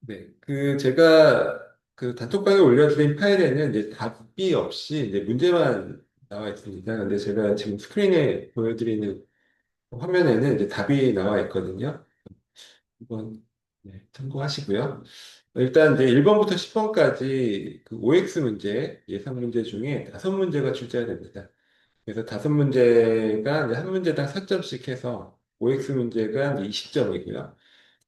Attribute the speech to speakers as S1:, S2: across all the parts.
S1: 네, 제가 단톡방에 올려드린 파일에는 이제 답이 없이 이제 문제만 나와 있습니다. 근데 제가 지금 스크린에 보여드리는 화면에는 이제 답이 나와 있거든요. 이번 네, 참고하시고요. 일단 이제 1번부터 10번까지 그 OX 문제, 예상 문제 중에 5문제가 출제가 됩니다. 그래서 5문제가 이제 한 문제당 4점씩 해서 OX 문제가 이제 20점이고요.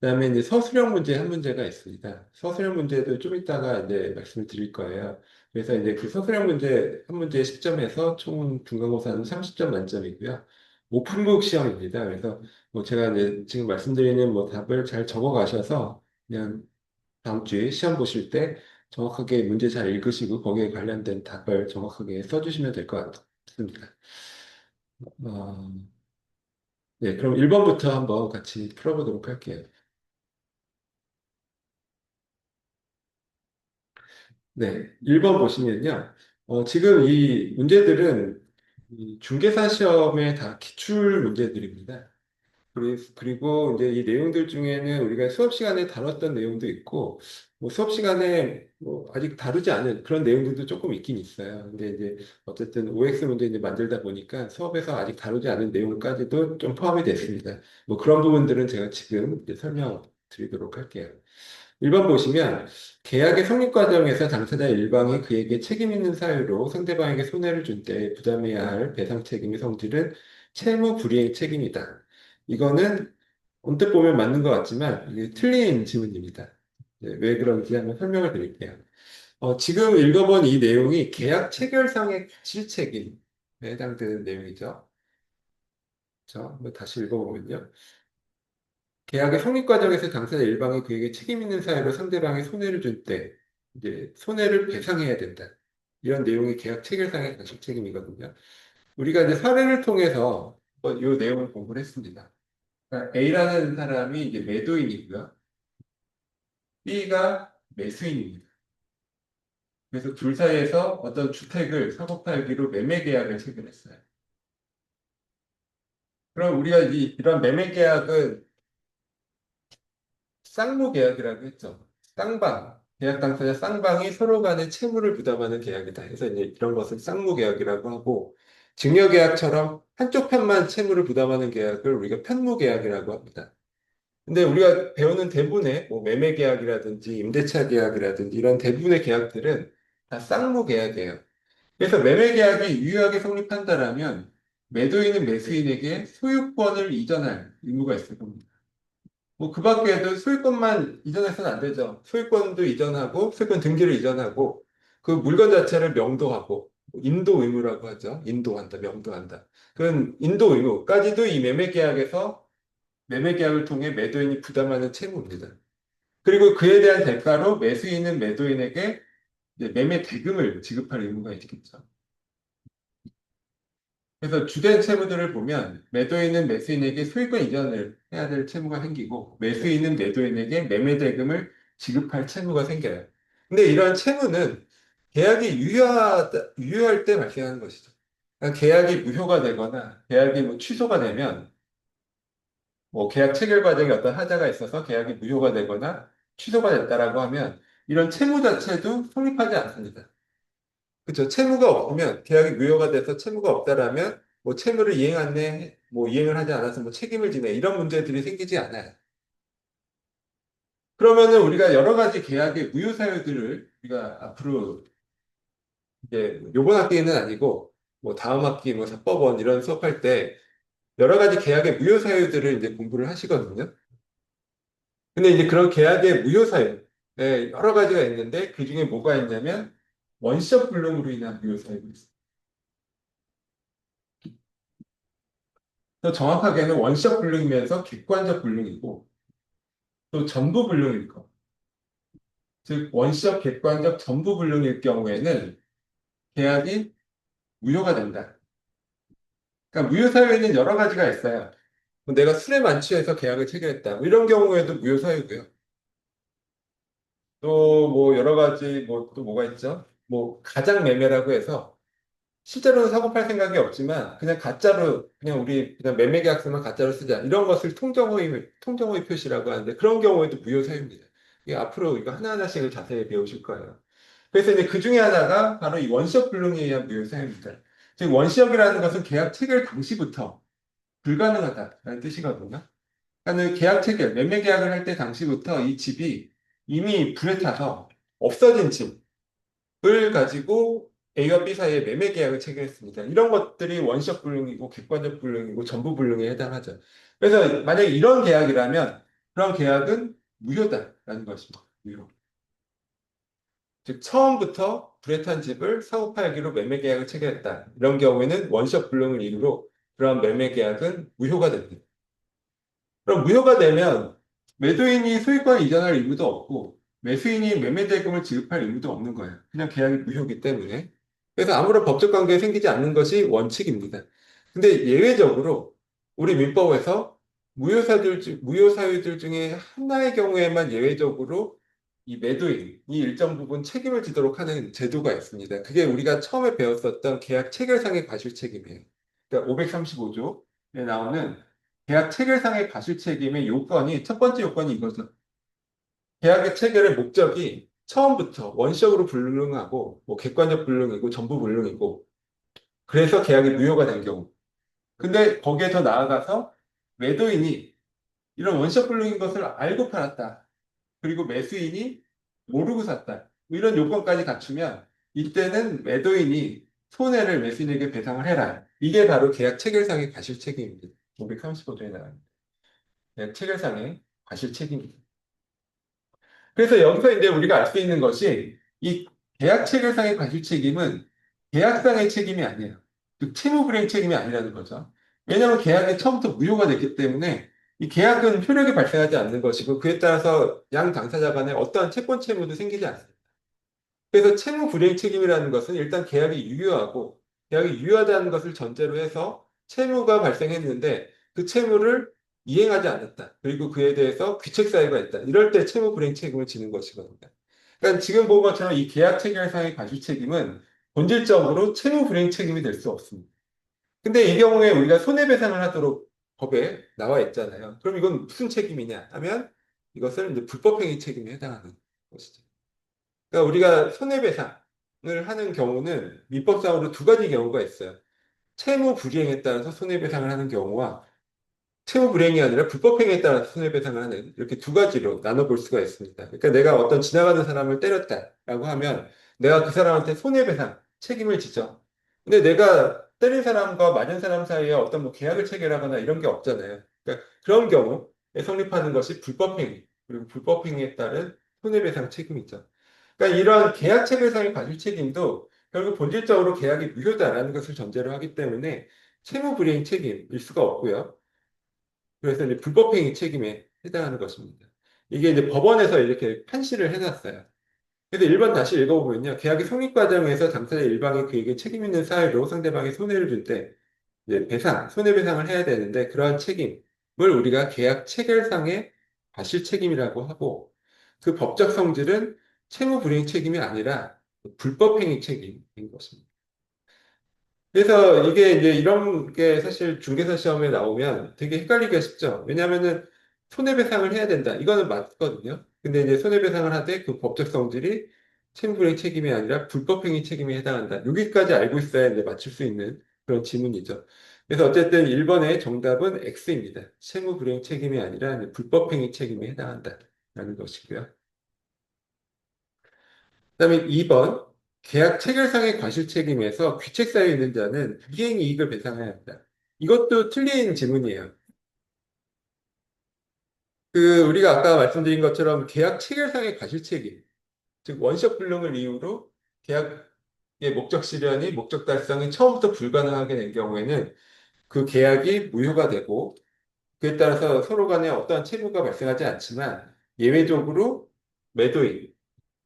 S1: 그다음에 이제 서술형 문제 한 문제가 있습니다. 서술형 문제도 좀 이따가 이제 말씀을 드릴 거예요. 그래서 이제 그 서술형 문제 한 문제에 10점에서 총 중간고사는 30점 만점이고요. 오픈북 시험입니다. 그래서 뭐 제가 이제 지금 말씀드리는 뭐 답을 잘 적어 가셔서 그냥 다음 주에 시험 보실 때 정확하게 문제 잘 읽으시고 거기에 관련된 답을 정확하게 써주시면 될 것 같습니다. 어, 네, 그럼 1번부터 한번 같이 풀어보도록 할게요. 네, 1번 보시면요. 지금 이 문제들은 이 중개사 시험의 다 기출 문제들입니다. 그리고 이제 이 내용들 중에는 우리가 수업 시간에 다뤘던 내용도 있고, 뭐 수업 시간에 뭐 아직 다루지 않은 그런 내용들도 조금 있긴 있어요. 근데 이제 어쨌든 OX 문제 이제 만들다 보니까 수업에서 아직 다루지 않은 내용까지도 좀 포함이 됐습니다. 뭐 그런 부분들은 제가 지금 이제 설명드리도록 할게요. 1번 보시면 계약의 성립 과정에서 당사자 일방이 그에게 책임 있는 사유로 상대방에게 손해를 준 때 부담해야 할 배상 책임의 성질은 채무 불이행 책임이다. 이거는 언뜻 보면 맞는 것 같지만 이게 틀린 질문입니다. 네, 왜 그런지 한번 설명을 드릴게요. 지금 읽어본 이 내용이 계약 체결상의 실책임에 해당되는 내용이죠. 그렇죠? 한번 다시 읽어보면요. 계약의 성립 과정에서 당사자 일방이 그에게 책임 있는 사유로 상대방이 손해를 줄 때, 이제 손해를 배상해야 된다. 이런 내용이 계약 체결상의 당식 책임이거든요. 우리가 이제 사례를 통해서 이 내용을 공부를 했습니다. 그러니까 A라는 사람이 이제 매도인이고요. B가 매수인입니다. 그래서 둘 사이에서 어떤 주택을 사고 팔기로 매매 계약을 체결했어요. 그럼 우리가 이런 매매 계약은 쌍무 계약이라고 했죠. 쌍방, 계약 당사자 쌍방이 서로 간에 채무를 부담하는 계약이다. 그래서 이제 이런 것을 쌍무 계약이라고 하고, 증여 계약처럼 한쪽 편만 채무를 부담하는 계약을 우리가 편무 계약이라고 합니다. 근데 우리가 배우는 대부분의 뭐 매매 계약이라든지 임대차 계약이라든지 이런 대부분의 계약들은 다 쌍무 계약이에요. 그래서 매매 계약이 유효하게 성립한다라면 매도인은 매수인에게 소유권을 이전할 의무가 있을 겁니다. 뭐 그 밖에도 소유권만 이전해서는 안 되죠. 소유권도 이전하고, 소유권 등기를 이전하고, 그 물건 자체를 명도하고, 인도 의무라고 하죠. 인도한다, 명도한다. 그런 인도 의무까지도 이 매매 계약에서 매매 계약을 통해 매도인이 부담하는 채무입니다. 그리고 그에 대한 대가로 매수인은 매도인에게 이제 매매 대금을 지급할 의무가 있겠죠. 그래서 주된 채무들을 보면 매도인은 매수인에게 소유권 이전을 해야 될 채무가 생기고 매수인은 매도인에게 매매 대금을 지급할 채무가 생겨요. 근데 이러한 채무는 계약이 유효할 때 발생하는 것이죠. 그러니까 계약이 무효가 되거나 계약이 뭐 취소가 되면 뭐 계약 체결 과정에 어떤 하자가 있어서 계약이 무효가 되거나 취소가 됐다라고 하면 이런 채무 자체도 성립하지 않습니다. 그렇죠. 채무가 없으면 계약이 무효가 돼서 채무가 없다라면 뭐 채무를 이행하네, 뭐 이행을 하지 않아서 뭐 책임을 지네 이런 문제들이 생기지 않아요. 그러면은 우리가 여러 가지 계약의 무효 사유들을 우리가 앞으로 이제 요번 학기는 아니고 뭐 다음 학기 뭐 사법원 이런 수업할 때 여러 가지 계약의 무효 사유들을 이제 공부를 하시거든요. 근데 이제 그런 계약의 무효 사유 여러 가지가 있는데 그 중에 뭐가 있냐면 원시적 불능으로 인한 무효 사유가 있어요. 더 정확하게는 원시적 불능이면서 객관적 불능이고 또 전부 불능일 것. 즉 원시적 객관적 전부 불능일 경우에는 계약이 무효가 된다. 그러니까 무효 사유에는 여러 가지가 있어요. 뭐 내가 술에 만취해서 계약을 체결했다. 뭐 이런 경우에도 무효 사유고요. 또 뭐 여러 가지 뭐 또 뭐가 있죠? 뭐 가장 매매라고 해서 실제로는 사고 팔 생각이 없지만 그냥 가짜로 그냥 우리 그냥 매매 계약서만 가짜로 쓰자 이런 것을 통정허위 표시라고 하는데 그런 경우에도 무효 사유입니다. 이게 앞으로 이거 하나하나씩을 자세히 배우실 거예요. 그래서 이제 그 중에 하나가 바로 이 원시적 불능에 의한 무효 사유입니다. 즉 원시적이라는 것은 계약 체결 당시부터 불가능하다라는 뜻이거든요. 그러니까 계약 체결, 매매 계약을 할 때 당시부터 이 집이 이미 불에 타서 없어진 집을 가지고 A와 B 사이에 매매 계약을 체결했습니다. 이런 것들이 원시적 불능이고 객관적 불능이고 전부 불능에 해당하죠. 그래서 만약에 이런 계약이라면 그런 계약은 무효다라는 것입니다. 무효. 즉 처음부터 불에 탄 집을 사고 팔기로 매매 계약을 체결했다. 이런 경우에는 원시적 불능을 이유로 그런 매매 계약은 무효가 됩니다. 그럼 무효가 되면 매도인이 소유권을 이전할 의무도 없고 매수인이 매매대금을 지급할 의무도 없는 거예요. 그냥 계약이 무효이기 때문에. 그래서 아무런 법적 관계가 생기지 않는 것이 원칙입니다. 근데 예외적으로 우리 민법에서 무효사유들 중에 하나의 경우에만 예외적으로 이 매도인이 일정 부분 책임을 지도록 하는 제도가 있습니다. 그게 우리가 처음에 배웠었던 계약 체결상의 과실 책임이에요. 그러니까 535조에 나오는 계약 체결상의 과실 책임의 요건이 첫 번째 요건이 이거죠. 계약의 체결의 목적이 처음부터 원시적으로 불능하고 뭐 객관적 불능이고 전부 불능이고 그래서 계약이 무효가 된 경우. 근데 거기에 더 나아가서 매도인이 이런 원시적 불능인 것을 알고 팔았다. 그리고 매수인이 모르고 샀다. 뭐 이런 요건까지 갖추면 이때는 매도인이 손해를 매수인에게 배상을 해라. 이게 바로 계약 체결상의 과실 책임입니다. 535조에 나갑니다. 체결상의 과실 책임입니다. 그래서 여기서 이제 우리가 알 수 있는 것이 이 계약 체결상의 과실 책임은 계약상의 책임이 아니에요. 그 채무 불이행 책임이 아니라는 거죠. 왜냐하면 계약이 처음부터 무효가 됐기 때문에 이 계약은 효력이 발생하지 않는 것이고 그에 따라서 양 당사자 간에 어떠한 채권 채무도 생기지 않습니다. 그래서 채무 불이행 책임이라는 것은 일단 계약이 유효하고 계약이 유효하다는 것을 전제로 해서 채무가 발생했는데 그 채무를 이행하지 않았다. 그리고 그에 대해서 귀책 사유가 있다. 이럴 때 채무 불이행 책임을 지는 것이거든요. 그러니까 지금 본 것처럼 이 계약 체결상의 과실 책임은 본질적으로 채무 불이행 책임이 될 수 없습니다. 근데 이 경우에 우리가 손해배상을 하도록 법에 나와 있잖아요. 그럼 이건 무슨 책임이냐 하면 이것을 이제 불법행위 책임에 해당하는 것이죠. 그러니까 우리가 손해배상을 하는 경우는 민법상으로 두 가지 경우가 있어요. 채무 불이행에 따라서 손해배상을 하는 경우와 채무 불이행이 아니라 불법행위에 따라서 손해배상을 하는 이렇게 두 가지로 나눠볼 수가 있습니다. 그러니까 내가 어떤 지나가는 사람을 때렸다라고 하면 내가 그 사람한테 손해배상 책임을 지죠. 근데 내가 때린 사람과 맞은 사람 사이에 어떤 뭐 계약을 체결하거나 이런 게 없잖아요. 그러니까 그런 경우에 성립하는 것이 불법행위 그리고 불법행위에 따른 손해배상 책임이죠. 그러니까 이러한 계약 체결상의 과실 책임도 결국 본질적으로 계약이 무효다라는 것을 전제로 하기 때문에 채무 불이행 책임일 수가 없고요. 그래서 이제 불법행위 책임에 해당하는 것입니다. 이게 이제 법원에서 이렇게 판시를 해놨어요. 그래서 1번 다시 읽어보면요. 계약의 성립 과정에서 당사자 일방이 그에게 책임 있는 사유로 상대방이 손해를 줄 때 이제 손해배상을 해야 되는데 그러한 책임을 우리가 계약 체결상의 과실 책임이라고 하고 그 법적 성질은 채무 불이행 책임이 아니라 불법행위 책임인 것입니다. 그래서 이게 이제 이런 게 사실 중개사 시험에 나오면 되게 헷갈리기가 쉽죠. 왜냐하면은 손해배상을 해야 된다. 이거는 맞거든요. 근데 이제 손해배상을 하되 그 법적 성질이 채무불이행 책임이 아니라 불법행위 책임에 해당한다. 여기까지 알고 있어야 이제 맞출 수 있는 그런 지문이죠. 그래서 어쨌든 1번의 정답은 X입니다. 채무불이행 책임이 아니라 이제 불법행위 책임에 해당한다라는 것이고요. 그다음에 2번 계약 체결상의 과실 책임에서 귀책 사유 있는 자는 비행 이익을 배상해야 한다. 이것도 틀린 지문이에요. 그 우리가 아까 말씀드린 것처럼 계약 체결상의 과실 책임, 즉 원시적 불능을 이유로 계약의 목적 실현이 목적 달성이 처음부터 불가능하게 된 경우에는 그 계약이 무효가 되고 그에 따라서 서로 간에 어떠한 채무가 발생하지 않지만 예외적으로 매도인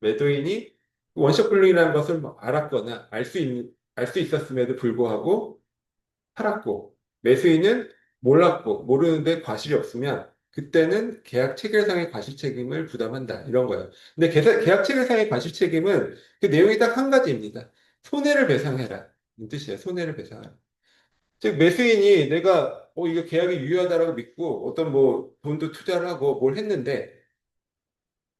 S1: 매도인이 원시적 불능이라는 것을 뭐 알았거나 알 수 있었음에도 불구하고 팔았고, 매수인은 몰랐고, 모르는데 과실이 없으면, 그때는 계약 체결상의 과실 책임을 부담한다. 이런 거예요. 근데 계약 체결상의 과실 책임은 그 내용이 딱 한 가지입니다. 손해를 배상해라. 이 뜻이에요. 손해를 배상하는. 즉, 매수인이 내가, 이거 계약이 유효하다라고 믿고 어떤 뭐 돈도 투자를 하고 뭘 했는데,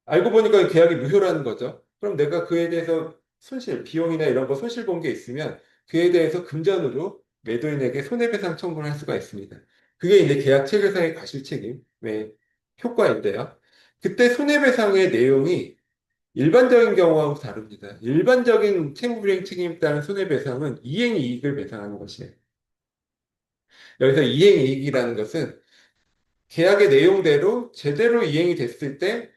S1: 알고 보니까 계약이 무효라는 거죠. 그럼 내가 그에 대해서 손실, 비용이나 이런 거 손실 본 게 있으면 그에 대해서 금전으로 매도인에게 손해배상 청구를 할 수가 있습니다. 그게 이제 계약 체결상의 과실책임의 효과인데요. 그때 손해배상의 내용이 일반적인 경우하고 다릅니다. 일반적인 채무불이행 책임에 따른 손해배상은 이행이익을 배상하는 것이에요. 여기서 이행이익이라는 것은 계약의 내용대로 제대로 이행이 됐을 때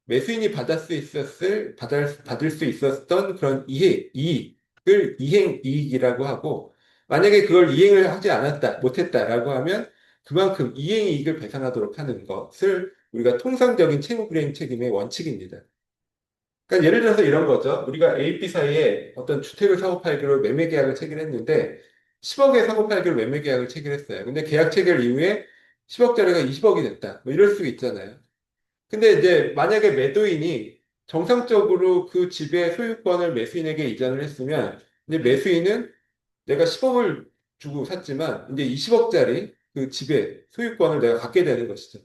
S1: 매수인이 받을 수 있었던 그런 이익을 이행이익이라고 하고, 만약에 그걸 이행을 하지 않았다, 못했다라고 하면 그만큼 이행이익을 배상하도록 하는 것을 우리가 통상적인 채무불이행 책임의 원칙입니다. 그러니까 예를 들어서 이런 거죠. 우리가 A, B 사이에 어떤 주택을 사고 팔기로 매매 계약을 체결했는데 10억에 사고 팔기로 매매 계약을 체결했어요. 근데 계약 체결 이후에 10억짜리가 20억이 됐다. 뭐 이럴 수 있잖아요. 근데 이제 만약에 매도인이 정상적으로 그 집의 소유권을 매수인에게 이전을 했으면 이제 매수인은 내가 10억을 주고 샀지만 이제 20억짜리 그 집의 소유권을 내가 갖게 되는 것이죠.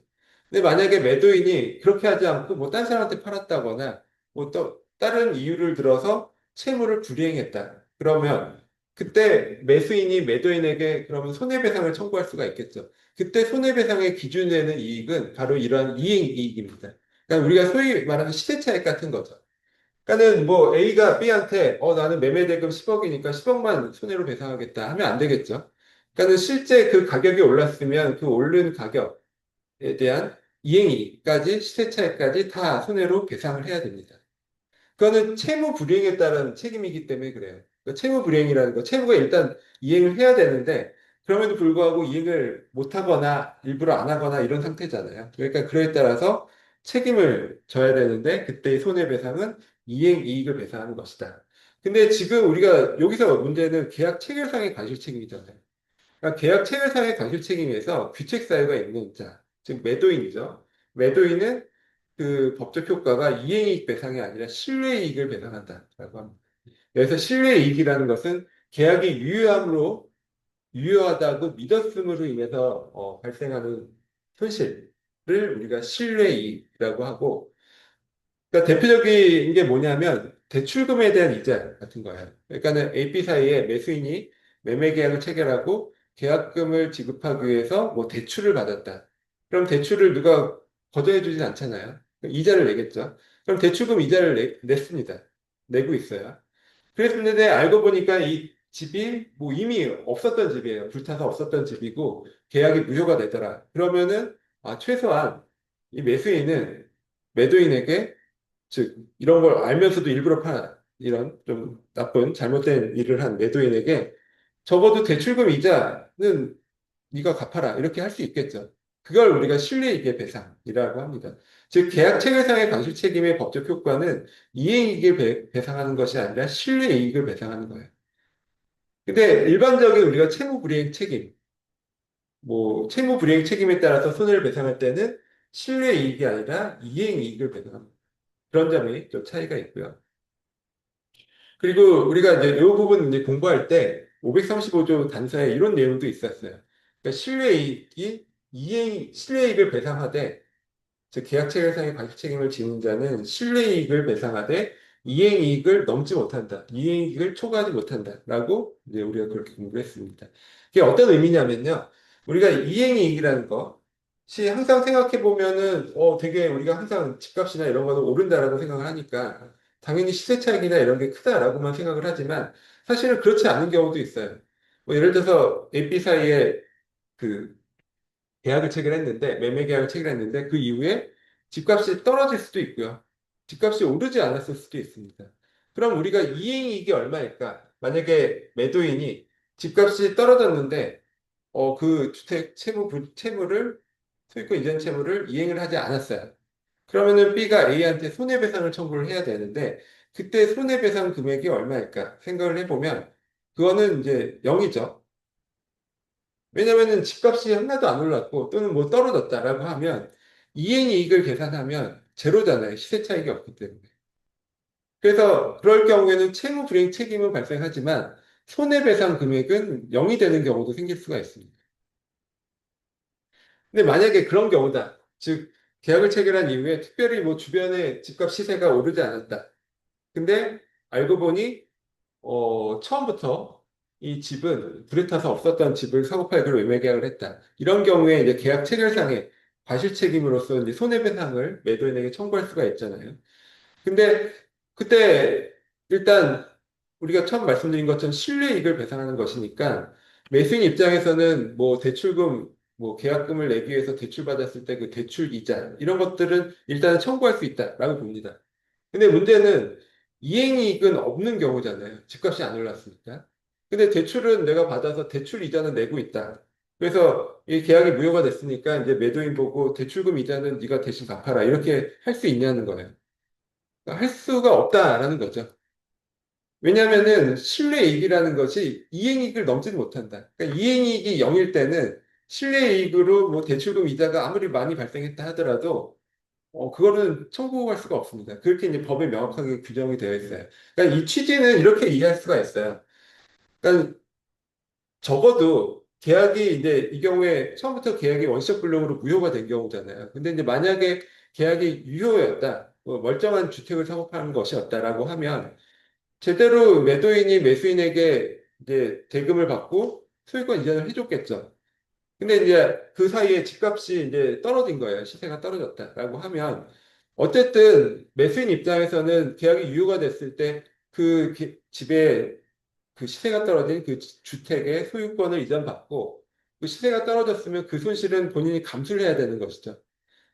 S1: 근데 만약에 매도인이 그렇게 하지 않고 뭐 딴 사람한테 팔았다거나 뭐 또 다른 이유를 들어서 채무를 불이행했다. 그러면 그때 매수인이 매도인에게 그러면 손해배상을 청구할 수가 있겠죠. 그때 손해배상의 기준에는 이익은 바로 이러한 이행이익입니다. 그러니까 우리가 소위 말하는 시세차익 같은 거죠. 그러니까는 뭐 A가 B한테 나는 매매대금 10억이니까 10억만 손해로 배상하겠다 하면 안 되겠죠. 그러니까는 실제 그 가격이 올랐으면 그 오른 가격에 대한 이행이익까지 시세차익까지 다 손해로 배상을 해야 됩니다. 그거는 채무 불이행에 따른 책임이기 때문에 그래요. 그러니까 채무 불이행이라는 거, 채무가 일단 이행을 해야 되는데, 그럼에도 불구하고 이행을 못하거나 일부러 안 하거나 이런 상태잖아요. 그러니까 그에 따라서 책임을 져야 되는데, 그때의 손해배상은 이행 이익을 배상하는 것이다. 근데 지금 우리가 여기서 문제는 계약 체결상의 과실 책임이잖아요. 그러니까 계약 체결상의 과실 책임에서 귀책 사유가 있는 자, 즉 매도인이죠. 매도인은 그 법적 효과가 이행이익 배상이 아니라 실외이익을 배상한다라고 합니다. 그래서 실외이익이라는 것은 계약이 유효하다고 믿었음으로 인해서 발생하는 손실을 우리가 실외이익이라고 하고, 그러니까 대표적인 게 뭐냐면 대출금에 대한 이자 같은 거예요. 그러니까는 AP 사이에 매수인이 매매 계약을 체결하고 계약금을 지급하기 위해서 뭐 대출을 받았다. 그럼 대출을 누가 거저해 주진 않잖아요. 이자를 내겠죠. 그럼 대출금 이자를 냈습니다. 내고 있어요. 그랬는데 알고 보니까 이 집이 뭐 이미 없었던 집이에요. 불타서 없었던 집이고 계약이 무효가 되더라. 그러면은 최소한 이 매수인은 매도인에게 즉, 이런 걸 알면서도 일부러 파는 이런 좀 나쁜 잘못된 일을 한 매도인에게 적어도 대출금 이자는 네가 갚아라 이렇게 할 수 있겠죠. 그걸 우리가 실리이익의 배상이라고 합니다. 즉, 계약 체결상의 관실 책임의 법적 효과는 이행이익을 배상하는 것이 아니라 실리이익을 배상하는 거예요. 근데 일반적인 우리가 채무불이행 책임, 뭐 채무불이행 책임에 따라서 손해를 배상할 때는 실리이익이 아니라 이행이익을 배상합니다. 그런 점이 좀 차이가 있고요. 그리고 우리가 이제 이 부분 이제 공부할 때 535조 단서에 이런 내용도 있었어요. 그러니까 실외이익을 배상하되, 즉 계약체결상의 과실 책임을 지는 자는 실외이익을 배상하되 이행이익을 넘지 못한다. 이행이익을 초과하지 못한다라고 이제 우리가 그렇게 공부했습니다. 이게 어떤 의미냐면요. 우리가 이행이익이라는 것이 항상 생각해 보면은 되게 우리가 항상 집값이나 이런 거는 오른다라고 생각을 하니까 당연히 시세 차익이나 이런 게 크다라고만 생각을 하지만 사실은 그렇지 않은 경우도 있어요. 뭐 예를 들어서 AP 사이에 그 계약을 체결했는데, 매매 계약을 체결했는데, 그 이후에 집값이 떨어질 수도 있고요. 집값이 오르지 않았을 수도 있습니다. 그럼 우리가 이행이익이 얼마일까? 만약에 매도인이 집값이 떨어졌는데, 그 주택 채무를, 소유권 이전 채무를 이행을 하지 않았어요. 그러면은 B가 A한테 손해배상을 청구를 해야 되는데, 그때 손해배상 금액이 얼마일까? 생각을 해보면, 그거는 이제 0이죠. 왜냐면은 집값이 하나도 안 올랐고 또는 뭐 떨어졌다라고 하면 이행이익을 계산하면 제로잖아요. 시세 차익이 없기 때문에. 그래서 그럴 경우에는 채무 불이행 책임은 발생하지만 손해배상 금액은 0이 되는 경우도 생길 수가 있습니다. 근데 만약에 그런 경우다. 즉, 계약을 체결한 이후에 특별히 뭐 주변에 집값 시세가 오르지 않았다. 근데 알고 보니 처음부터 이 집은 불에 타서 없었던 집을 사고 팔기로 매매 계약을 했다. 이런 경우에 이제 계약 체결상의 과실 책임으로서 이제 손해배상을 매도인에게 청구할 수가 있잖아요. 근데 그때 일단 우리가 처음 말씀드린 것처럼 실외이익을 배상하는 것이니까 매수인 입장에서는 뭐 대출금, 뭐 계약금을 내기 위해서 대출받았을 때 그 대출 이자 이런 것들은 일단 청구할 수 있다라고 봅니다. 근데 문제는 이행이익은 없는 경우잖아요. 집값이 안 올랐으니까. 근데 대출은 내가 받아서 대출 이자는 내고 있다. 그래서 이 계약이 무효가 됐으니까 이제 매도인 보고 대출금 이자는 네가 대신 갚아라. 이렇게 할 수 있냐는 거예요. 할 수가 없다라는 거죠. 왜냐하면은 실내이익이라는 것이 이행이익을 넘지는 못한다. 그러니까 이행이익이 0일 때는 실내이익으로 뭐 대출금 이자가 아무리 많이 발생했다 하더라도 그거는 청구할 수가 없습니다. 그렇게 이제 법에 명확하게 규정이 되어 있어요. 그러니까 이 취지는 이렇게 이해할 수가 있어요. 그러니까 적어도 계약이 이제 이 경우에 처음부터 계약이 원시적 불능으로 무효가 된 경우잖아요. 근데 이제 만약에 계약이 유효였다, 뭐 멀쩡한 주택을 사고 파는 것이었다라고 하면 제대로 매도인이 매수인에게 이제 대금을 받고 소유권 이전을 해줬겠죠. 근데 이제 그 사이에 집값이 이제 떨어진 거예요. 시세가 떨어졌다라고 하면 어쨌든 매수인 입장에서는 계약이 유효가 됐을 때 그 집에 그 시세가 떨어진 그 주택의 소유권을 이전받고 그 시세가 떨어졌으면 그 손실은 본인이 감수를 해야 되는 것이죠.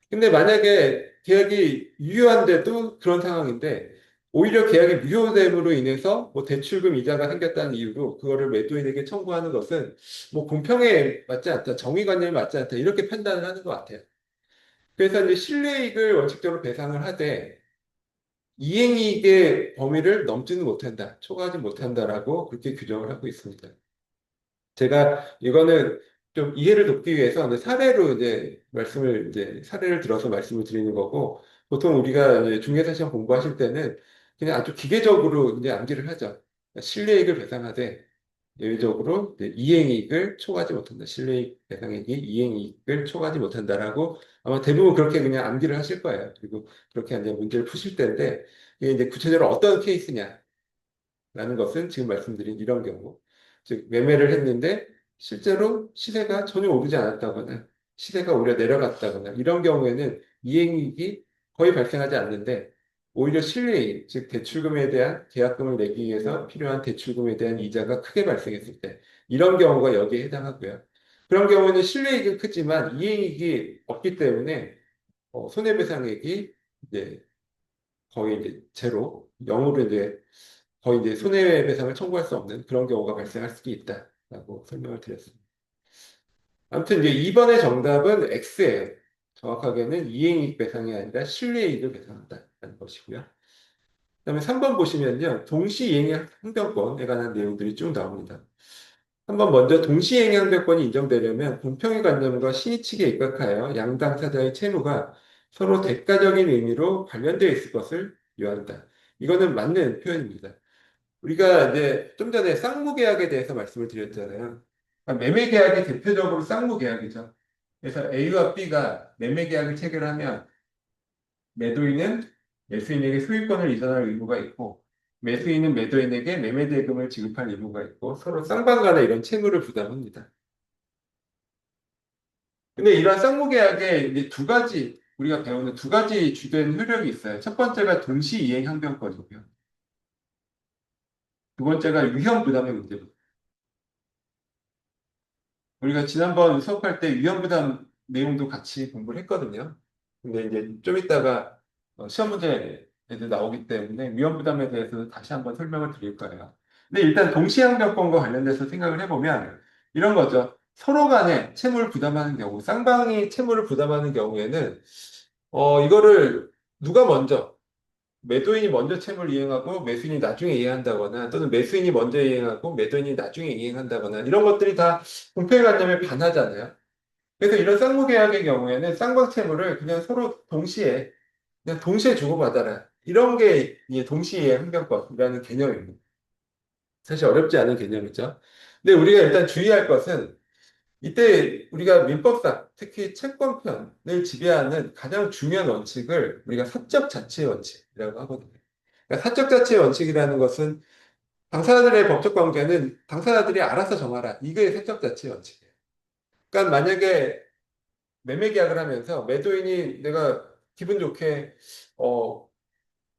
S1: 근데 만약에 계약이 유효한데도 그런 상황인데 오히려 계약이 무효됨으로 인해서 뭐 대출금 이자가 생겼다는 이유로 그거를 매도인에게 청구하는 것은 뭐 공평에 맞지 않다, 정의관념에 맞지 않다 이렇게 판단을 하는 것 같아요. 그래서 이제 실내이익을 원칙적으로 배상을 하되 이행이익의 범위를 넘지는 못한다, 초과하지 못한다라고 그렇게 규정을 하고 있습니다. 제가 이거는 좀 이해를 돕기 위해서 이제 사례로 이제 말씀을 이제 사례를 들어서 말씀을 드리는 거고 보통 우리가 이제 중개사시험 공부하실 때는 그냥 아주 기계적으로 이제 암기를 하죠. 실내이익을 배상하되 예외적으로 이제 이행이익을 초과하지 못한다. 실내이익 배상액이 이행이익을 초과하지 못한다라고 아마 대부분 그렇게 그냥 암기를 하실 거예요. 그리고 그렇게 이제 문제를 푸실 텐데 이게 이제 구체적으로 어떤 케이스냐? 라는 것은 지금 말씀드린 이런 경우. 즉, 매매를 했는데 실제로 시세가 전혀 오르지 않았다거나 시세가 오히려 내려갔다거나 이런 경우에는 이행이익이 거의 발생하지 않는데 오히려 실외이익, 즉 대출금에 대한 계약금을 내기 위해서 필요한 대출금에 대한 이자가 크게 발생했을 때 이런 경우가 여기에 해당하고요. 그런 경우에는 실외이익은 크지만 이행이익이 없기 때문에 손해배상액이 이제 거의 이제 제로, 0으로 이제 거의 이제 손해배상을 청구할 수 없는 그런 경우가 발생할 수도 있다라고 설명을 드렸습니다. 아무튼 이제 2번의 정답은 X예요. 정확하게는 이행이익 배상이 아니라 실외이익을 배상한다는 것이고요. 그다음에 3번 보시면요. 동시이행의 항변권에 관한 내용들이 쭉 나옵니다. 한번 먼저 동시이행의 항변권이 인정되려면 공평의 관념과 신의 측에 입각하여 양당 사자의 채무가 서로 대가적인 의미로 관련되어 있을 것을 요한다. 이거는 맞는 표현입니다. 우리가 이제 좀 전에 쌍무계약에 대해서 말씀을 드렸잖아요. 그러니까 매매계약이 대표적으로 쌍무계약이죠. 그래서 A와 B가 매매계약을 체결하면 매도인은 매수인에게 소유권을 이전할 의무가 있고 매수인은 매도인에게 매매대금을 지급할 의무가 있고 서로 쌍방 간에 이런 채무를 부담합니다. 근데 이러한 쌍무계약에 이제 두 가지 우리가 배우는 두 가지 주된 효력이 있어요. 첫 번째가 동시이행 항변권이고요. 두 번째가 유형 부담의 문제입니다. 우리가 지난번 수업할 때 위험부담 내용도 같이 공부를 했거든요. 근데 이제 좀 이따가 시험 문제에도 나오기 때문에 위험부담에 대해서 다시 한번 설명을 드릴 거예요. 근데 일단 동시항변권과 관련돼서 생각을 해보면 이런 거죠. 서로 간에 채무를 부담하는 경우, 쌍방이 채무를 부담하는 경우에는 이거를 누가 먼저 매도인이 먼저 채무를 이행하고 매수인이 나중에 이행한다거나 또는 매수인이 먼저 이행하고 매도인이 나중에 이행한다거나 이런 것들이 다 공평관념에 반하잖아요. 그래서 이런 쌍무계약의 경우에는 쌍방 채무를 그냥 서로 동시에 그냥 동시에 주고받아라. 이런 게 이제 동시에 항변권이라는 개념입니다. 사실 어렵지 않은 개념이죠. 근데 우리가 일단 주의할 것은 이때 우리가 민법상 특히 채권편을 지배하는 가장 중요한 원칙을 우리가 사적 자치의 원칙이라고 하거든요. 그러니까 사적 자치의 원칙이라는 것은 당사자들의 법적 관계는 당사자들이 알아서 정하라. 이게 사적 자치의 원칙이에요. 그러니까 만약에 매매 계약을 하면서 매도인이 내가 기분 좋게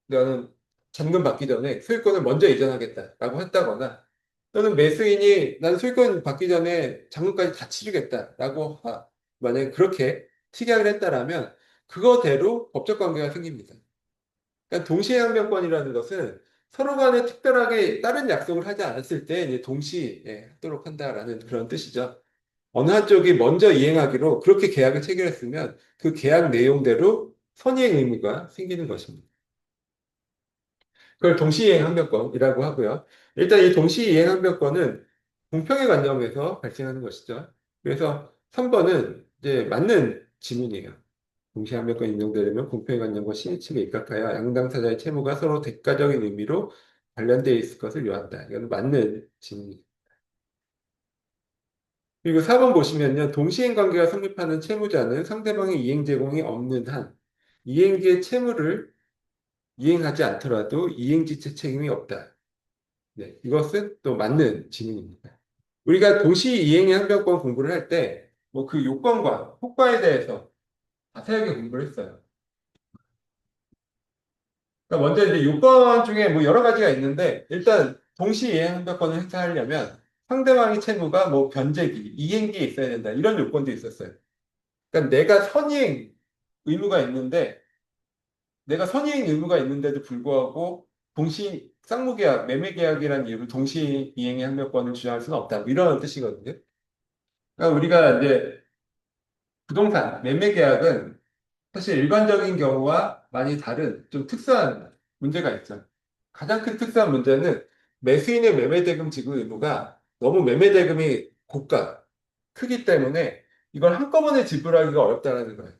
S1: 나는 잔금 받기 전에 소유권을 먼저 이전하겠다라고 했다거나 또는 매수인이 나는 소유권 받기 전에 잔금까지 다 치르겠다라고 만약에 그렇게 특약을 했다라면 그거대로 법적 관계가 생깁니다. 그러니까 동시행명권이라는 것은 서로 간에 특별하게 다른 약속을 하지 않았을 때 이제 동시에 하도록 한다라는 그런 뜻이죠. 어느 한쪽이 먼저 이행하기로 그렇게 계약을 체결했으면 그 계약 내용대로 선이행 의무가 생기는 것입니다. 그걸 동시이행 항변권이라고 하고요. 일단 이 동시이행 항변권은 공평의 관점에서 발생하는 것이죠. 그래서 3번은 이제 맞는 지문이에요. 동시항변권 인정되려면 공평의 관점과 신의칙에 입각하여 양당사자의 채무가 서로 대가적인 의미로 관련되어 있을 것을 요한다. 이건 맞는 지문이에요. 그리고 4번 보시면요. 동시행 관계가 성립하는 채무자는 상대방의 이행 제공이 없는 한 이행기의 채무를 이행하지 않더라도 이행지체 책임이 없다. 네, 이것은 또 맞는 질문입니다. 우리가 도시 이행의 항변권 공부를 할 때, 뭐 그 요건과 효과에 대해서 자세하게 공부를 했어요. 그러니까 먼저 이제 요건 중에 뭐 여러 가지가 있는데, 일단 동시 이행 항변권을 행사하려면 상대방의 채무가 뭐 변제기, 이행기에 있어야 된다. 이런 요건도 있었어요. 그러니까 내가 선이행 의무가 있는데도 불구하고 동시 쌍무계약, 매매계약이라는 이유로 동시 이행의 항변권을 주장할 수는 없다. 뭐 이런 뜻이거든요. 그러니까 우리가 이제 부동산 매매 계약은 사실 일반적인 경우와 많이 다른 좀 특수한 문제가 있죠. 가장 큰 특수한 문제는 매수인의 매매대금 지급 의무가 너무 매매대금이 크기 때문에 이걸 한꺼번에 지불하기가 어렵다는 거예요.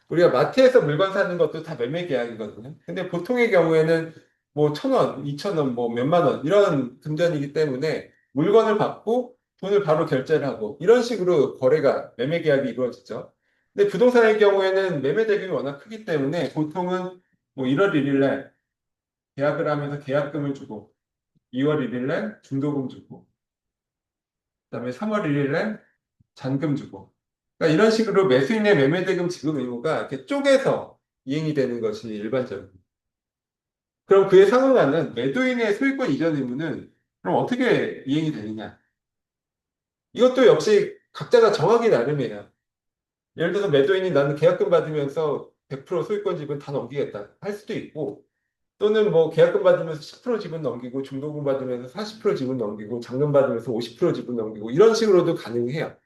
S1: 우리가 마트에서 물건 사는 것도 다 매매 계약이거든요. 근데 보통의 경우에는 뭐 1,000원, 2,000원, 뭐 몇만 원 이런 금전이기 때문에 물건을 받고 돈을 바로 결제를 하고 이런 식으로 거래가 매매 계약이 이루어지죠. 근데 부동산의 경우에는 매매 대금이 워낙 크기 때문에 보통은 뭐 1월 1일 날 계약을 하면서 계약금을 주고 2월 1일 날 중도금 주고 그다음에 3월 1일 날 잔금 주고 그러니까 이런 식으로 매수인의 매매 대금 지급 의무가 이렇게 쪼개서 이행이 되는 것이 일반적입니다. 그럼 그에 상응하는 매도인의 소유권 이전 의무는 그럼 어떻게 이행이 되느냐? 이것도 역시 각자가 정하기 나름이에요. 예를 들어서 매도인이 나는 계약금 받으면서 100% 소유권 지분 다 넘기겠다 할 수도 있고 또는 뭐 계약금 받으면서 10% 지분 넘기고 중도금 받으면서 40% 지분 넘기고 잔금 받으면서 50% 지분 넘기고 이런 식으로도 가능해요.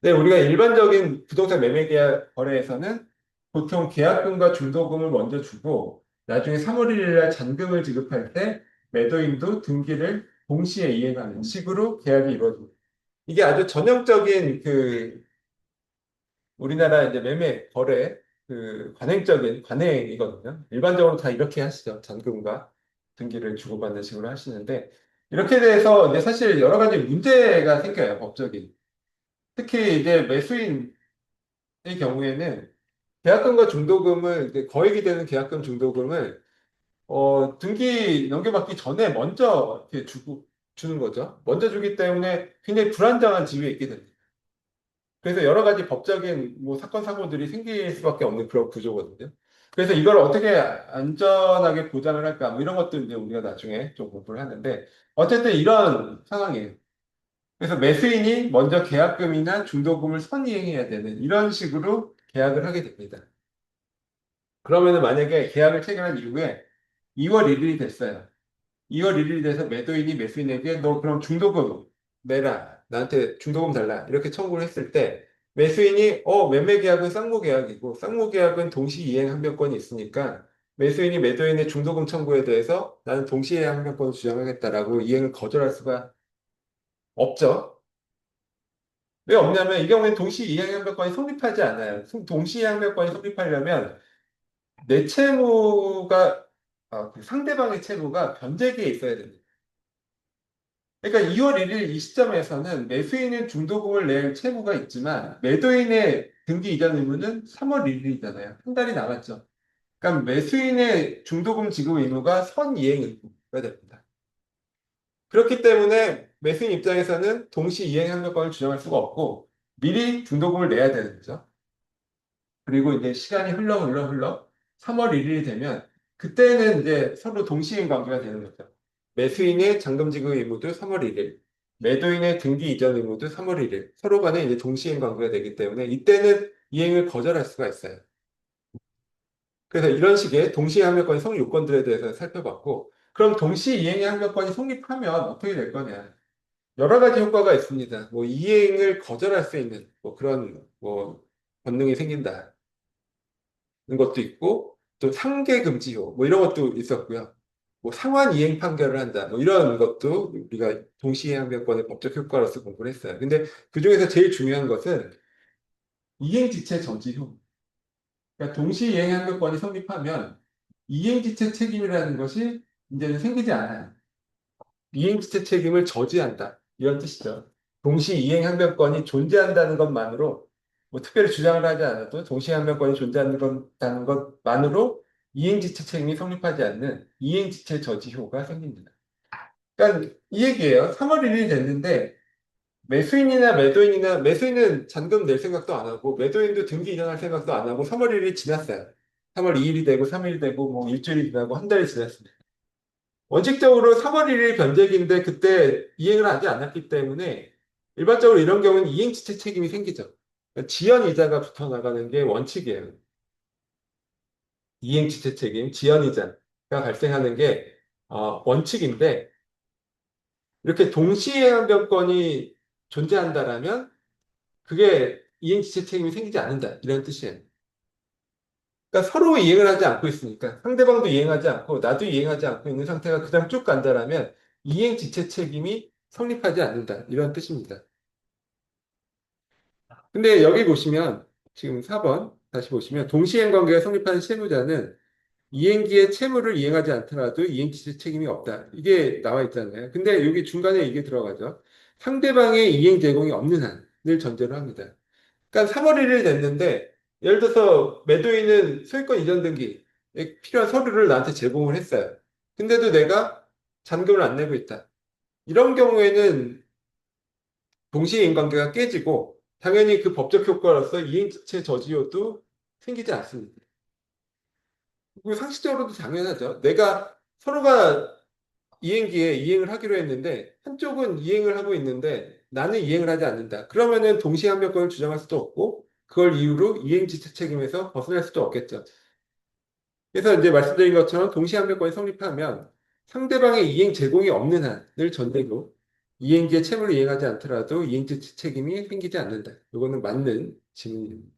S1: 네, 우리가 일반적인 부동산 매매 계약 거래에서는 보통 계약금과 중도금을 먼저 주고 나중에 3월 1일 날 잔금을 지급할 때 매도인도 등기를 동시에 이행하는 식으로 계약이 이루어집니다. 이게 아주 전형적인 그 우리나라 이제 매매 거래 그 관행적인 관행이거든요. 일반적으로 다 이렇게 하시죠. 잔금과 등기를 주고받는 식으로 하시는데 이렇게 돼서 이제 사실 여러 가지 문제가 생겨요. 법적인. 특히 이제 매수인의 경우에는 계약금과 중도금을 이제 거액이 되는 계약금 중도금을 등기 넘겨받기 전에 먼저 이렇게 주는 거죠. 먼저 주기 때문에 굉장히 불안정한 지위에 있게 됩니다. 그래서 여러 가지 법적인 뭐 사건 사고들이 생길 수밖에 없는 그런 구조거든요. 그래서 이걸 어떻게 안전하게 보장을 할까 뭐 이런 것들 이제 우리가 나중에 좀 공부를 하는데 어쨌든 이런 상황이에요. 그래서 매수인이 먼저 계약금이나 중도금을 선이행해야 되는 이런 식으로 계약을 하게 됩니다. 그러면은 만약에 계약을 체결한 이후에 2월 1일이 됐어요. 2월 1일이 돼서 매도인이 매수인에게 너 그럼 중도금 내라. 나한테 중도금 달라. 이렇게 청구를 했을 때 매수인이 매매 계약은 쌍무 계약이고 쌍무 계약은 동시 이행 항변권이 있으니까 매수인이 매도인의 중도금 청구에 대해서 나는 동시 이행 항변권을 주장하겠다라고 이행을 거절할 수가 없죠. 왜 없냐면 이 경우에는 동시 이행 항변권이 성립하지 않아요. 동시 이행 항변권이 성립하려면 내 채무가 그 상대방의 채무가 변제기에 있어야 됩니다. 그러니까 2월 1일 이 시점에서는 매수인은 중도금을 낼 채무가 있지만 매도인의 등기 이전 의무는 3월 1일이잖아요. 한 달이 남았죠. 그러니까 매수인의 중도금 지급 의무가 선이행 의무가 됩니다. 그렇기 때문에 매수인 입장에서는 동시 이행 항력권을 주장할 수가 없고 미리 중도금을 내야 되는 거죠. 그리고 이제 시간이 흘러 3월 1일이 되면 그때는 이제 서로 동시행 관계가 되는 거죠. 매수인의 잔금 지급 의무도 3월 1일, 매도인의 등기 이전 의무도 3월 1일. 서로 간에 이제 동시행 관계가 되기 때문에 이때는 이행을 거절할 수가 있어요. 그래서 이런 식의 동시에 항력권의 성립 요건들에 대해서 살펴봤고, 그럼 동시 이행의 항력권이 성립하면 어떻게 될 거냐? 여러 가지 효과가 있습니다. 뭐 이행을 거절할 수 있는 뭐 그런 뭐 권능이 생긴다는 것도 있고, 또 상계 금지효 뭐 이런 것도 있었고요. 뭐 상환 이행 판결을 한다 뭐 이런 것도 우리가 동시 이행 항력권의 법적 효과로서 공부를 했어요. 근데 그 중에서 제일 중요한 것은 이행지체 저지효. 그러니까 동시 이행 항력권이 성립하면 이행지체 책임이라는 것이 이제는 생기지 않아요. 이행지체 책임을 저지한다. 이런 뜻이죠. 동시 이행 항변권이 존재한다는 것만으로 뭐 특별히 주장을 하지 않아도 동시 항변권이 존재한다는 것만으로 이행지체 책임이 성립하지 않는 이행지체 저지효가 생깁니다. 그러니까 이 얘기예요. 3월 1일이 됐는데 매수인이나 매도인이나 매수인은 잔금 낼 생각도 안 하고 매도인도 등기 이전할 생각도 안 하고 3월 1일이 지났어요. 3월 2일이 되고 3일이 되고 뭐 일주일이 지나고 한 달이 지났습니다. 원칙적으로 3월 1일 변제기인데 그때 이행을 하지 않았기 때문에 일반적으로 이런 경우는 이행지체 책임이 생기죠. 그러니까 지연이자가 붙어 나가는 게 원칙이에요. 이행지체 책임, 지연이자가 발생하는 게 원칙인데 이렇게 동시행변권이 존재한다라면 그게 이행지체 책임이 생기지 않는다 이런 뜻이에요. 그러니까 서로 이행을 하지 않고 있으니까 상대방도 이행하지 않고 나도 이행하지 않고 있는 상태가 그냥 쭉 간다라면 이행지체 책임이 성립하지 않는다 이런 뜻입니다. 근데 여기 보시면 지금 4번 다시 보시면 동시행 관계가 성립하는 채무자는 이행기의 채무를 이행하지 않더라도 이행지체 책임이 없다. 이게 나와 있잖아요. 근데 여기 중간에 이게 들어가죠. 상대방의 이행 제공이 없는 한을 전제로 합니다. 그러니까 3월 1일 됐는데 예를 들어서 매도인은 소유권 이전 등기에 필요한 서류를 나한테 제공을 했어요. 근데도 내가 잔금을 안 내고 있다. 이런 경우에는 동시에 인관계가 깨지고 당연히 그 법적 효과로서 이행지체 저지효도 생기지 않습니다. 그리고 상식적으로도 당연하죠. 내가 서로가 이행기에 이행을 하기로 했는데 한쪽은 이행을 하고 있는데 나는 이행을 하지 않는다. 그러면은 동시한명권을 주장할 수도 없고 그걸 이유로 이행지체 책임에서 벗어날 수도 없겠죠. 그래서 이제 말씀드린 것처럼 동시한명권이 성립하면 상대방의 이행 제공이 없는 한을 전제로 이행기의 채무를 이행하지 않더라도 이행지체 책임이 생기지 않는다. 이거는 맞는 질문입니다.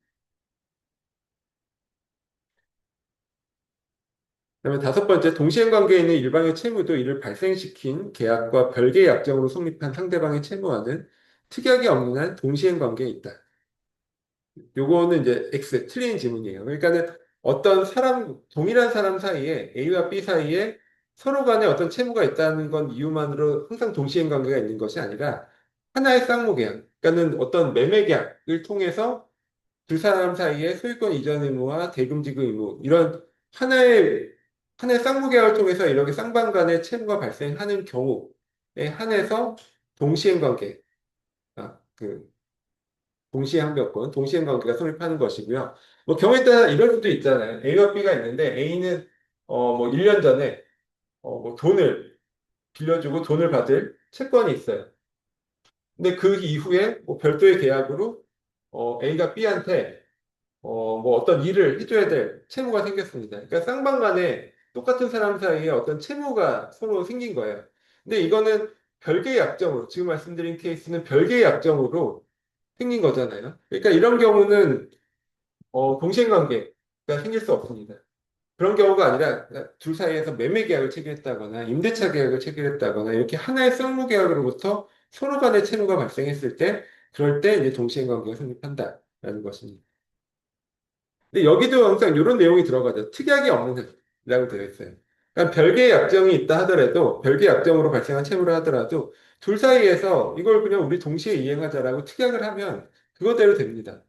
S1: 그다음에 다섯 번째, 동시행 관계에 있는 일방의 채무도 이를 발생시킨 계약과 별개의 약정으로 성립한 상대방의 채무와는 특약이 없는 한 동시행 관계에 있다. 요거는 이제 X, 틀린 지문이에요. 그러니까는 어떤 사람, 동일한 사람 사이에, A와 B 사이에 서로 간에 어떤 채무가 있다는 건 이유만으로 항상 동시행 관계가 있는 것이 아니라 하나의 쌍무계약, 그러니까는 어떤 매매 계약을 통해서 두 사람 사이에 소유권 이전 의무와 대금지급 의무, 이런 하나의, 하나의 쌍무계약을 통해서 이렇게 쌍방 간의 채무가 발생하는 경우에 한해서 동시행 관계, 그 동시행변권, 동시행관계가 성립하는 것이고요. 뭐 경우에 따라 이럴 수도 있잖아요. A와 B가 있는데 A는 뭐 1년 전에 뭐 돈을 빌려주고 돈을 받을 채권이 있어요. 근데 그 이후에 뭐 별도의 계약으로 A가 B한테 뭐 어떤 일을 해줘야 될 채무가 생겼습니다. 그러니까 쌍방 간에 똑같은 사람 사이에 어떤 채무가 서로 생긴 거예요. 근데 이거는 별개의 약정으로, 지금 말씀드린 케이스는 별개의 약정으로 생긴 거잖아요. 그러니까 이런 경우는 동시행관계가 생길 수 없습니다. 그런 경우가 아니라 둘 사이에서 매매 계약을 체결했다거나 임대차 계약을 체결했다거나 이렇게 하나의 쌍무 계약으로부터 서로 간의 채무가 발생했을 때 그럴 때 이제 동시행관계가 성립한다라는 것입니다. 근데 여기도 항상 이런 내용이 들어가죠. 특약이 없는 한이라고 되어 있어요. 그러니까 별개의 약정이 있다 하더라도, 별개의 약정으로 발생한 채무를 하더라도, 둘 사이에서 이걸 그냥 우리 동시에 이행하자라고 특약을 하면 그거대로 됩니다.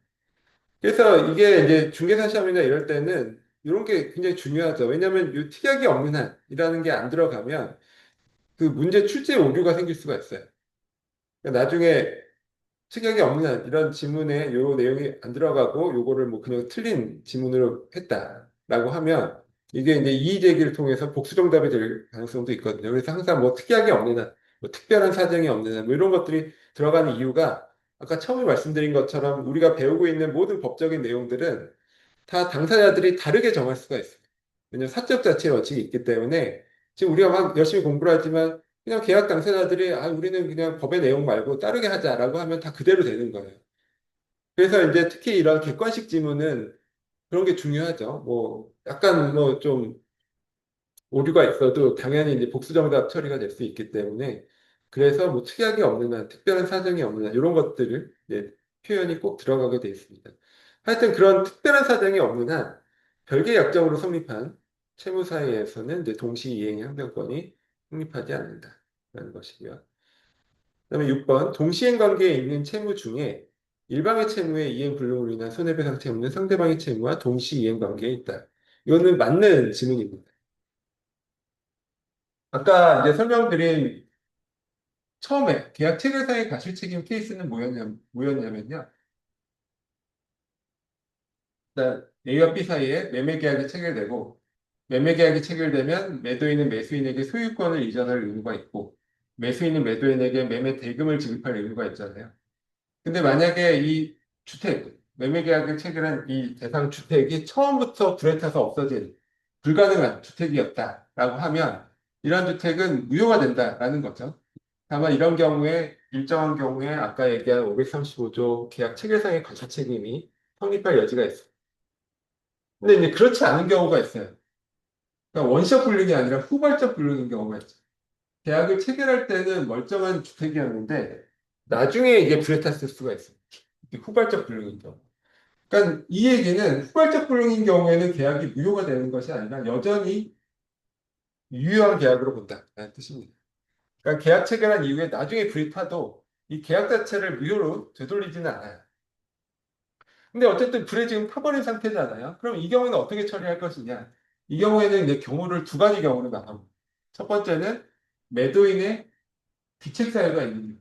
S1: 그래서 이게 이제 중개사 시험이나 이럴 때는 이런 게 굉장히 중요하죠. 왜냐하면 이 특약이 없는 한이라는 게 안 들어가면 그 문제 출제 오류가 생길 수가 있어요. 그러니까 나중에 특약이 없는 이런 지문에 요 내용이 안 들어가고 요거를 뭐 그냥 틀린 지문으로 했다라고 하면 이게 이제 이의 제기를 통해서 복수 정답이 될 가능성도 있거든요. 그래서 항상 뭐 특약이 없는 한, 뭐 특별한 사정이 없는 한, 뭐 이런 것들이 들어가는 이유가 아까 처음에 말씀드린 것처럼 우리가 배우고 있는 모든 법적인 내용들은 다 당사자들이 다르게 정할 수가 있어요. 왜냐하면 사적 자체의 원칙이 있기 때문에 지금 우리가 막 열심히 공부를 하지만 그냥 계약 당사자들이 우리는 그냥 법의 내용 말고 따르게 하자라고 하면 다 그대로 되는 거예요. 그래서 이제 특히 이런 객관식 지문은 그런 게 중요하죠. 뭐 약간 뭐 좀 오류가 있어도 당연히 이제 복수정답 처리가 될 수 있기 때문에 그래서 뭐 특이하게 없는 한, 특별한 사정이 없는 한 이런 것들을 이제 표현이 꼭 들어가게 되어 있습니다. 하여튼 그런 특별한 사정이 없는 한 별개 약정으로 성립한 채무사회에서는 이제 동시이행 항변권이 성립하지 않는다라는 것이고요. 그다음에 6번 동시행 관계에 있는 채무 중에 일방의 채무의 이행 불능으로 인한 손해배상 채무는 상대방의 채무와 동시이행 관계에 있다. 이거는 맞는 질문입니다. 아까 이제 설명드린 처음에 계약 체결상의 과실책임 케이스는 뭐였냐면요. 일단 A와 B 사이에 매매 계약이 체결되고 매매 계약이 체결되면 매도인은 매수인에게 소유권을 이전할 의무가 있고 매수인은 매도인에게 매매 대금을 지급할 의무가 있잖아요. 근데 만약에 이 주택, 매매 계약을 체결한 이 대상 주택이 처음부터 불에 타서 없어진 불가능한 주택이었다라고 하면 이런 주택은 무효가 된다라는 거죠. 다만 이런 경우에 일정한 경우에 아까 얘기한 535조 계약 체결상의 과실 책임이 성립할 여지가 있어요. 근데 이제 그렇지 않은 경우가 있어요. 그러니까 원시적 불능이 아니라 후발적 불능인 경우가 있죠. 계약을 체결할 때는 멀쩡한 주택이었는데 나중에 이게 불에 탔을 수가 있어요. 이게 후발적 불능인 경우. 그러니까 이 얘기는 후발적 불능인 경우에는 계약이 무효가 되는 것이 아니라 여전히 유효한 계약으로 본다는 뜻입니다. 그러니까 계약 체결한 이후에 나중에 불이 타도 이 계약 자체를 무효로 되돌리지는 않아요. 근데 어쨌든 불에 지금 타버린 상태잖아요. 그럼 이 경우는 어떻게 처리할 것이냐? 이 경우에는 이제 경우를 두 가지 경우로 나눠. 첫 번째는 매도인의 귀책 사유가 있는 경우.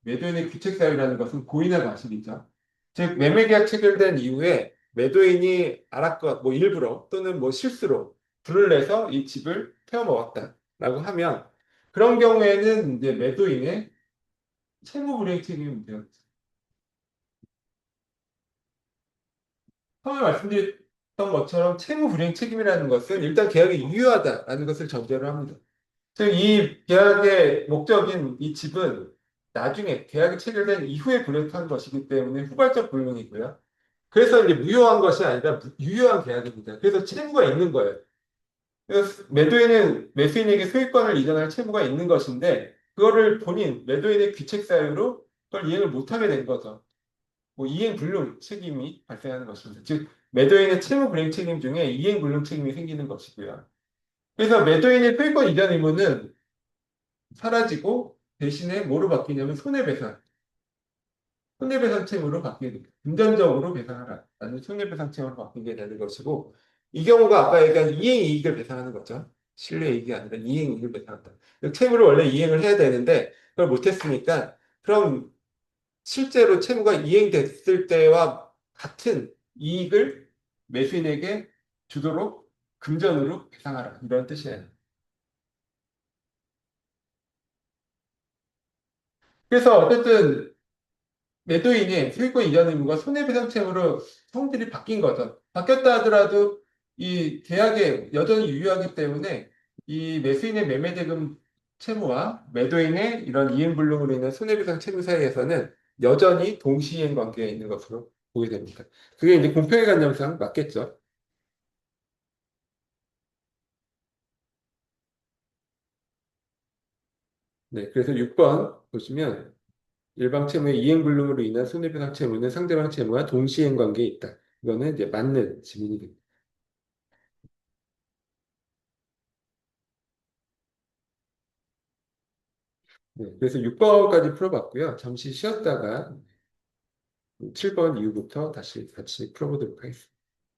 S1: 매도인의 귀책 사유라는 것은 고의나 과실이죠. 즉 매매 계약 체결된 이후에 매도인이 알았건 뭐 일부러 또는 뭐 실수로 불을 내서 이 집을 태워 먹었다라고 하면 그런 경우에는 이제 매도인의 채무 불이행 책임이 문제가 처음에 말씀드렸던 것처럼 채무 불이행 책임이라는 것은 일단 계약이 유효하다라는 것을 전제로 합니다. 즉, 이 계약의 목적인 이 집은 나중에 계약이 체결된 이후에 불이행한 것이기 때문에 후발적 불능이고요. 그래서 이제 무효한 것이 아니라 유효한 계약입니다. 그래서 채무가 있는 거예요. 그래서 매도인은 매수인에게 소유권을 이전할 채무가 있는 것인데 그거를 본인 매도인의 귀책 사유로 그걸 이행을 못하게 된 거죠. 뭐 이행불능 책임이 발생하는 것입니다. 즉 매도인의 채무 불이행 책임 중에 이행불능 책임이 생기는 것이고요. 그래서 매도인의 소유권 이전 의무는 사라지고 대신에 뭐로 바뀌냐면 손해배상, 손해배상 채무로 바뀌게 됩니다. 금전적으로 배상하라 라는 손해배상 채무로 바뀌게 되는 것이고 이 경우가 아까 얘기한 이행이익을 배상하는 거죠. 실외이익이 아니라 이행이익을 배상한다. 채무를 원래 이행을 해야 되는데 그걸 못했으니까 그럼 실제로 채무가 이행됐을 때와 같은 이익을 매수인에게 주도록 금전으로 배상하라. 이런 뜻이에요. 그래서 어쨌든 매도인이 소유권 이전 의무가 손해배상 채무로 성질이 바뀐 거죠. 바뀌었다 하더라도 이 계약에 여전히 유효하기 때문에 이 매수인의 매매대금 채무와 매도인의 이런 이행불능으로 인한 손해배상 채무 사이에서는 여전히 동시이행 관계에 있는 것으로 보게 됩니다. 그게 이제 공평의 관점상 맞겠죠. 네, 그래서 6번 보시면 일방 채무의 이행불능으로 인한 손해배상 채무는 상대방 채무와 동시이행 관계에 있다. 이거는 이제 맞는 지문이 됩니다. 네, 그래서 6번까지 풀어봤고요. 잠시 쉬었다가 7번 이후부터 다시 같이 풀어보도록 하겠습니다.